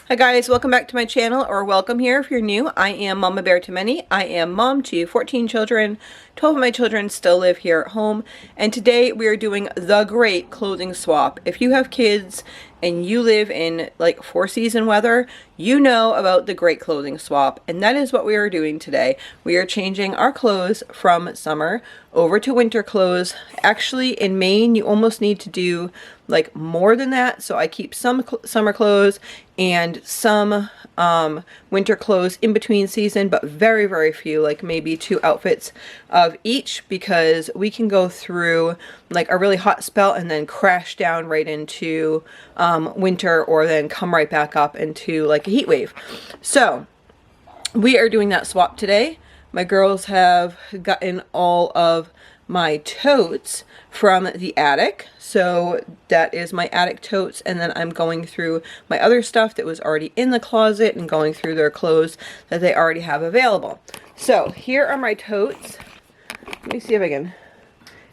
Hi guys, welcome back to my channel, or welcome here if you're new. I am Mama Bear to many. I am mom to 14 children. 12 of my children still live here at home, and today we are doing the great clothing swap. If you have kids and you live in like 4-season weather, you know about the great clothing swap, and that is what we are doing today. We are changing our clothes from summer over to winter clothes. Actually, in Maine, you almost need to do like more than that, so I keep some summer clothes and some winter clothes in between season, but very few, like maybe 2 outfits of each, because we can go through like a really hot spell and then crash down right into winter, or then come right back up into like a heat wave. So we are doing that swap today. My girls have gotten all of my totes from the attic, so that is my attic totes, and then I'm going through my other stuff that was already in the closet and going through their clothes that they already have available. So here are my totes. Let me see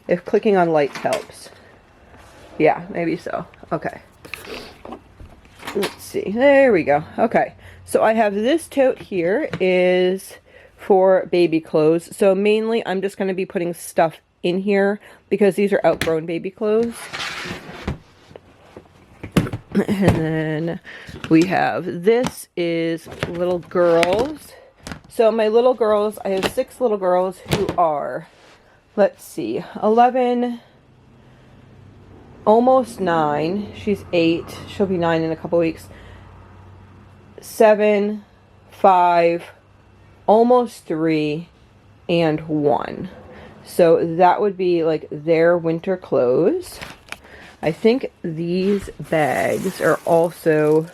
if clicking on lights helps. Yeah, maybe so. Okay, let's see, there we go. Okay, so I have this tote here is for baby clothes, so mainly I'm just going to be putting stuff in here because these are outgrown baby clothes. And then we have, this is little girls. So my little girls, I have 6 little girls who are, let's see, 11, almost 9. She's 8. She'll be 9 in a couple weeks. 7, 5, almost 3, and 1. So that would be like their winter clothes. I think these bags are also,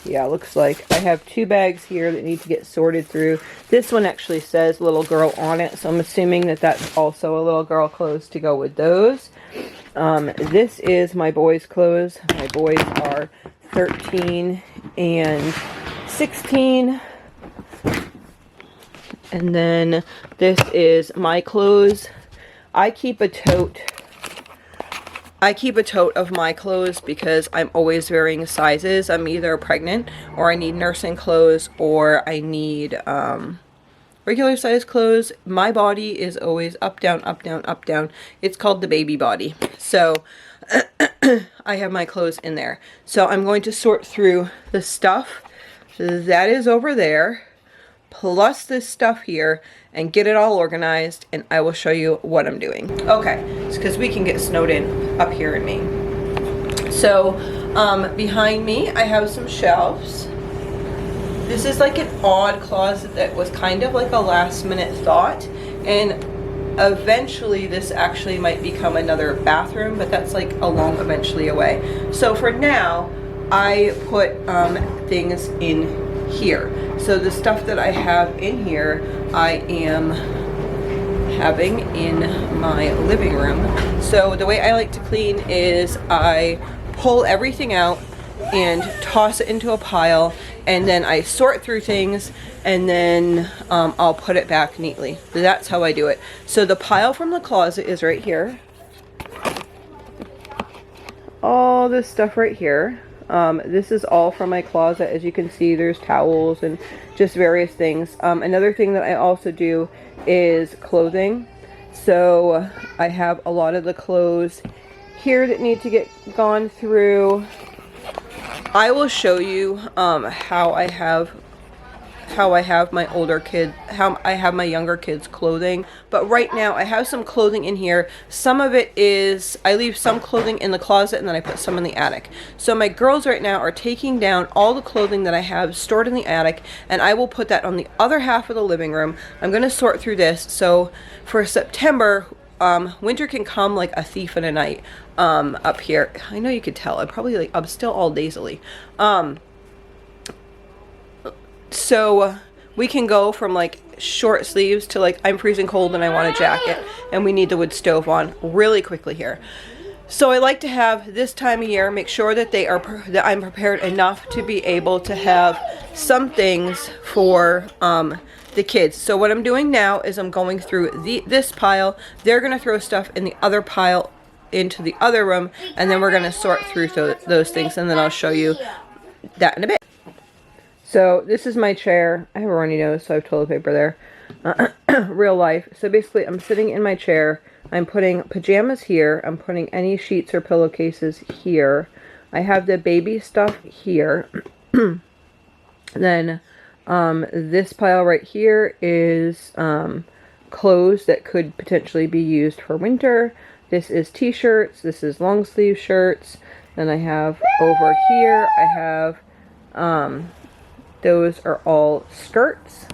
yeah, looks like I have 2 bags here that need to get sorted through. This one actually says little girl on it, so I'm assuming that that's also a little girl clothes to go with those. This is my boys' clothes. My boys are 13 and 16. And then this is my clothes. I keep a tote of my clothes because I'm always varying sizes. I'm either pregnant, or I need nursing clothes, or I need regular size clothes. My body is always up, down, up, down, up, down. It's called the baby body. So I have my clothes in there. So I'm going to sort through the stuff that is over there, plus this stuff here, and get it all organized, and I will show you what I'm doing. Okay, it's because we can get snowed in up here in Maine. So behind me I have some shelves. This is like an odd closet that was kind of like a last minute thought, and eventually this actually might become another bathroom, but that's like a long eventually away. So for now I put things in here. So the stuff that I have in here, I am having in my living room. So the way I like to clean is I pull everything out and toss it into a pile, and then I sort through things, and then I'll put it back neatly. That's how I do it. So the pile from the closet is right here. All this stuff right here. This is all from my closet. As you can see, there's towels and just various things. Another thing that I also do is clothing. So I have a lot of the clothes here that need to get gone through. I will show you how I have my older kid, how I have my younger kids' clothing. But right now I have some clothing in here. Some of it is, I leave some clothing in the closet, and then I put some in the attic. So my girls right now are taking down all the clothing that I have stored in the attic, and I will put that on the other half of the living room. I'm going to sort through this. So for September, winter can come like a thief in a night up here. I know you could tell. I'm still all dazily. So we can go from like short sleeves to like I'm freezing cold and I want a jacket, and we need the wood stove on really quickly here. So I like to have this time of year, make sure that that I'm prepared enough to be able to have some things for the kids. So what I'm doing now is I'm going through this pile. They're gonna throw stuff in the other pile into the other room, and then we're gonna sort through those things, and then I'll show you that in a bit. So this is my chair. I have a runny nose, so I have toilet paper there. Real life. So basically, I'm sitting in my chair. I'm putting pajamas here. I'm putting any sheets or pillowcases here. I have the baby stuff here. Then this pile right here is clothes that could potentially be used for winter. This is t-shirts. This is long sleeve shirts. Then I have over here, I have those are all skirts.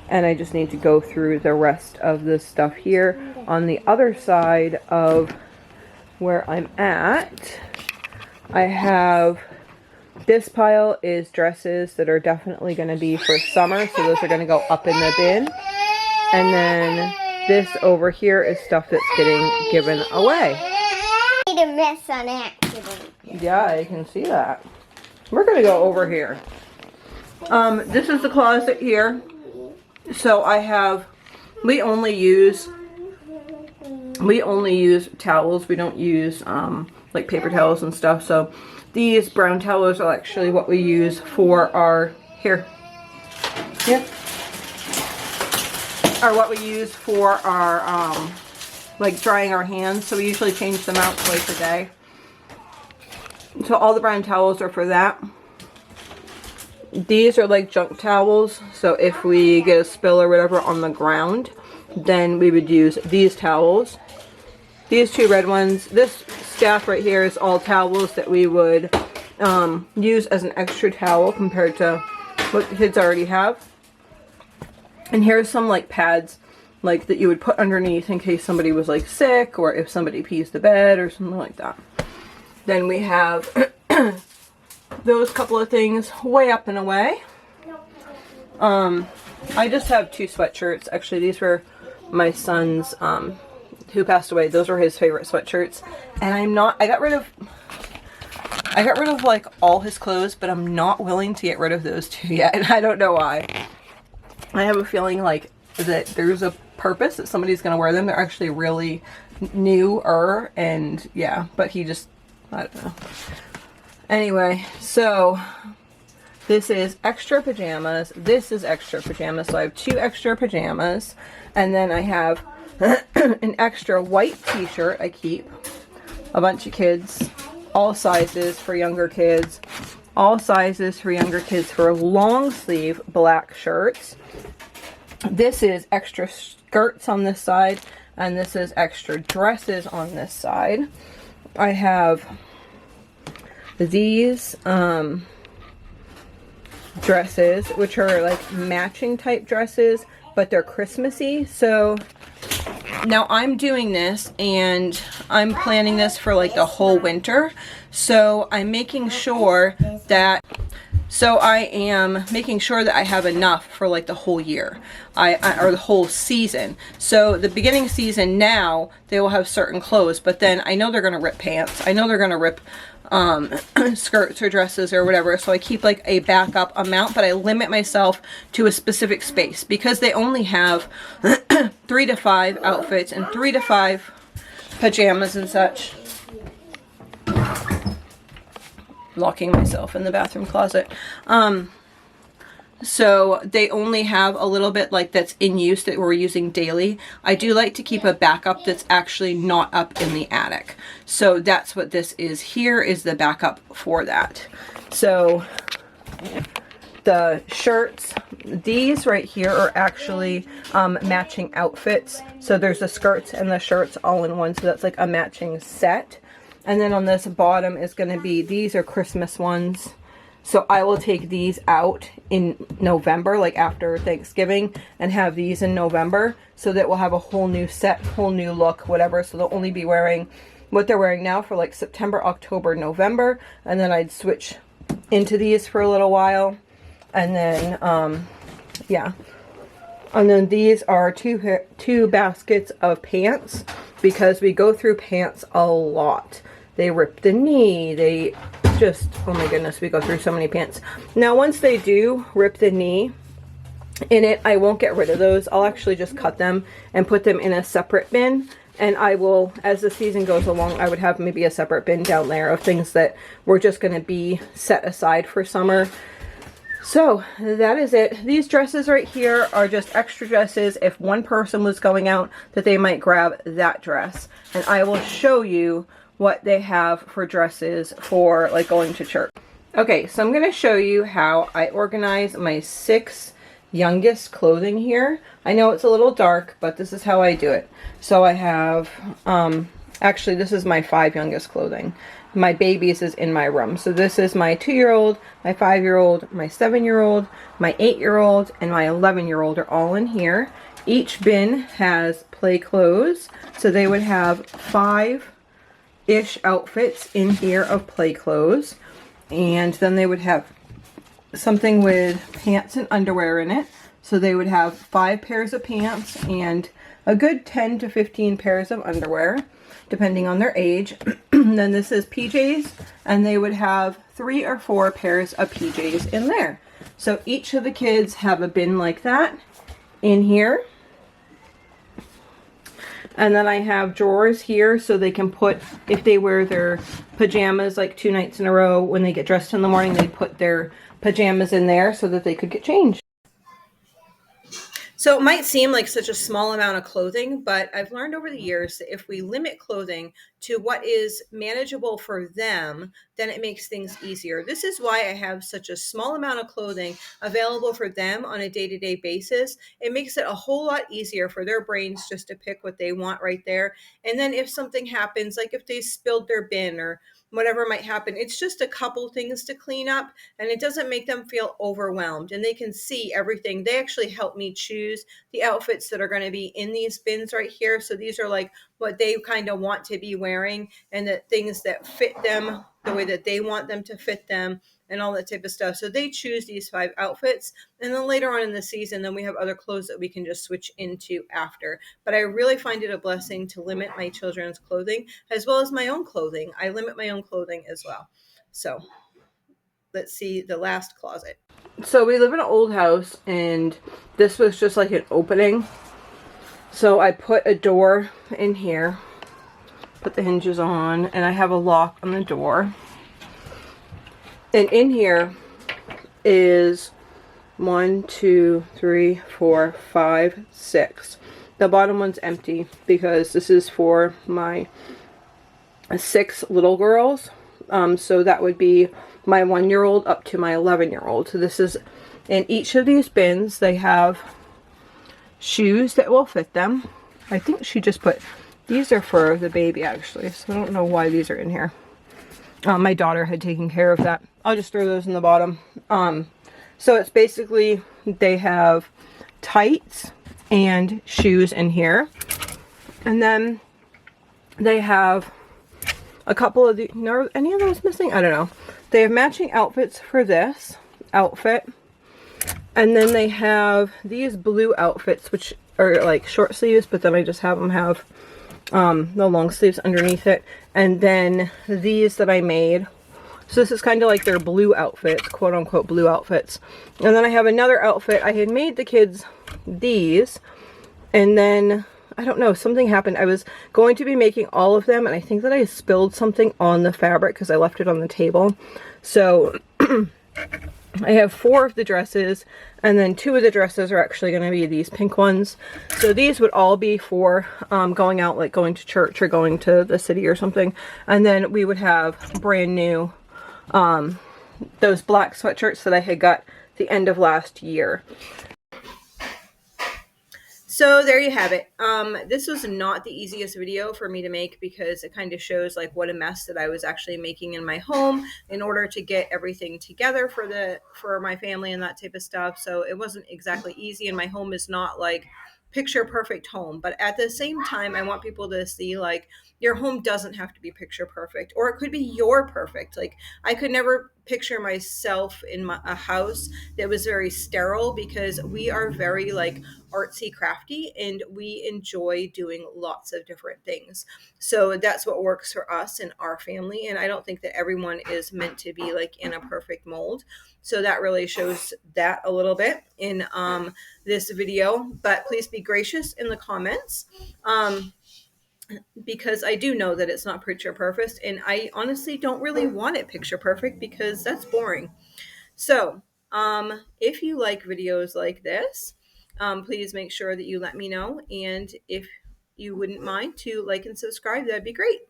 And I just need to go through the rest of this stuff here. On the other side of where I'm at, I have this pile is dresses that are definitely going to be for summer. So those are going to go up in the bin. And then this over here is stuff that's getting given away. I made a mess on accident. Yeah, I can see that. We're going to go over here. This is the closet here. So I have, we only use towels. We don't use like paper towels and stuff. So these brown towels are actually what we use for our are what we use for our like drying our hands. So we usually change them out twice a day. So all the brown towels are for that. These are like junk towels, so if we get a spill or whatever on the ground, then we would use these towels. These two red ones, this stack right here is all towels that we would use as an extra towel compared to what the kids already have. And here's some like pads like that you would put underneath in case somebody was like sick or if somebody pees the bed or something like that. Then we have those couple of things way up and away. I just have two sweatshirts. Actually, these were my son's who passed away. Those were his favorite sweatshirts. And I got rid of like all his clothes, but I'm not willing to get rid of those two yet. And I don't know why. I have a feeling like that there's a purpose that somebody's going to wear them. They're actually really newer and yeah, but he just, I don't know. Anyway, so this is extra pajamas. This is extra pajamas. So I have two extra pajamas. And then I have an extra white t-shirt I keep. A bunch of kids. All sizes for younger kids. All sizes for younger kids for long sleeve black shirts. This is extra skirts on this side. And this is extra dresses on this side. I have these dresses, which are like matching type dresses, but they're Christmassy. So now I'm doing this and I'm planning this for like the whole winter. So I'm making sure that I am making sure that I have enough for like the whole year, or the whole season. So the beginning season now, they will have certain clothes, but then I know they're going to rip pants. I know they're going to rip skirts or dresses or whatever. So I keep like a backup amount, but I limit myself to a specific space because they only have 3 to 5 outfits and 3 to 5 pajamas and such. Locking myself in the bathroom closet. So they only have a little bit like that's in use that we're using daily. I do like to keep a backup that's actually not up in the attic. So that's what this is here, is the backup for that. So the shirts, these right here are actually matching outfits. So there's the skirts and the shirts all in one. So that's like a matching set. And then on this bottom is going to be, these are Christmas ones. So I will take these out in November, like after Thanksgiving, and have these in November so that we'll have a whole new set, whole new look, whatever. So they'll only be wearing what they're wearing now for like September, October, November. And then I'd switch into these for a little while. And then, yeah. And then these are two baskets of pants because we go through pants a lot. They rip the knee. They just, oh my goodness, we go through so many pants. Now, once they do rip the knee in it, I won't get rid of those. I'll actually just cut them and put them in a separate bin. And I will, as the season goes along, I would have maybe a separate bin down there of things that were just going to be set aside for summer. So that is it. These dresses right here are just extra dresses. If one person was going out, that they might grab that dress. And I will show you what they have for dresses for like going to church. Okay, so I'm going to show you how I organize my 6 youngest clothing here. I know it's a little dark, but this is how I do it. So I have, actually this is my 5 youngest clothing. My babies is in my room. So this is my 2-year-old, my 5-year-old, my 7-year-old, my 8-year-old, and my 11-year-old are all in here. Each bin has play clothes. So they would have 5-ish outfits in here of play clothes. And then they would have something with pants and underwear in it. So they would have 5 pairs of pants and a good 10 to 15 pairs of underwear, depending on their age. Then this is PJs, and they would have 3 or 4 pairs of PJs in there. So each of the kids have a bin like that in here. And then I have drawers here so they can put, if they wear their pajamas like 2 nights in a row, when they get dressed in the morning, they put their pajamas in there so that they could get changed. So it might seem like such a small amount of clothing, but I've learned over the years that if we limit clothing to what is manageable for them, then it makes things easier. This is why I have such a small amount of clothing available for them on a day-to-day basis. It makes it a whole lot easier for their brains just to pick what they want right there. And then if something happens, like if they spilled their bin or whatever might happen, it's just a couple things to clean up, and it doesn't make them feel overwhelmed, and they can see everything. They actually help me choose the outfits that are going to be in these bins right here. So these are like what they kind of want to be wearing, and the things that fit them the way that they want them to fit them, and all that type of stuff. So they choose these 5 outfits, and then later on in the season, then we have other clothes that we can just switch into after. But I really find it a blessing to limit my children's clothing as well as my own clothing. I limit my own clothing as well. So let's see the last closet. So we live in an old house, and this was just like an opening. So I put a door in here, put the hinges on, and I have a lock on the door. And in here is 1, 2, 3, 4, 5, 6. The bottom one's empty because this is for my 6 little girls. So that would be my 1-year-old up to my 11-year-old. So this is, in each of these bins, they have shoes that will fit them. I think she just put, these are for the baby actually, so I don't know why these are in here. My daughter had taken care of that. I'll just throw those in the bottom. So it's basically, they have tights and shoes in here. And then they have a couple of the, are any of those missing? I don't know. They have matching outfits for this outfit. And then they have these blue outfits, which are like short sleeves, but then I just have them have the long sleeves underneath it. And then these that I made. So this is kind of like their blue outfits, quote unquote blue outfits. And then I have another outfit. I had made the kids these, and then I don't know, something happened. I was going to be making all of them, and I think that I spilled something on the fabric because I left it on the table. So I have 4 of the dresses, and then 2 of the dresses are actually going to be these pink ones. So these would all be for going out, like going to church or going to the city or something. And then we would have brand new, those black sweatshirts that I had got the end of last year. So there you have it. This was not the easiest video for me to make because it kind of shows like what a mess that I was actually making in my home in order to get everything together for my family and that type of stuff. So it wasn't exactly easy, and my home is not like picture perfect home, but at the same time I want people to see like your home doesn't have to be picture perfect, or it could be your perfect. Like I could never picture myself in a house that was very sterile, because we are very like artsy crafty and we enjoy doing lots of different things. So that's what works for us and our family, and I don't think that everyone is meant to be like in a perfect mold. So that really shows that a little bit in this video. But please be gracious in the comments, because I do know that it's not picture perfect, and I honestly don't really want it picture perfect because that's boring. So If you like videos like this, please make sure that you let me know. And if you wouldn't mind to like and subscribe, that'd be great.